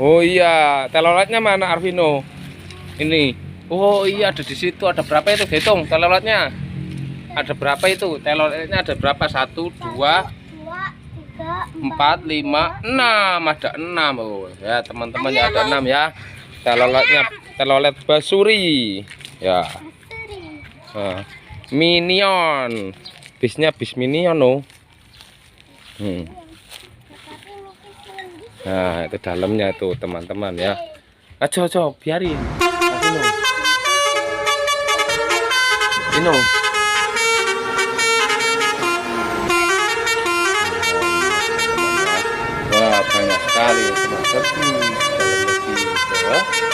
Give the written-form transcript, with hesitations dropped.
Oh iya, teloletnya mana Arvino? Ini. Oh iya, ada di situ. Ada berapa itu? Hitung teloletnya. Ada berapa itu? Teloletnya ada berapa? 1, 2, 4, 5, 6. Ada 6. Oh ya, teman-teman ya, ada 6 ya. Teloletnya telolet basuri. Ya. Nah, minion. Bisnya bis minion loh. Nah, itu dalamnya itu teman-teman ya. Ayo, biarin. Ini. Wah, banyak sekali teman-teman. Dalamnya gitu.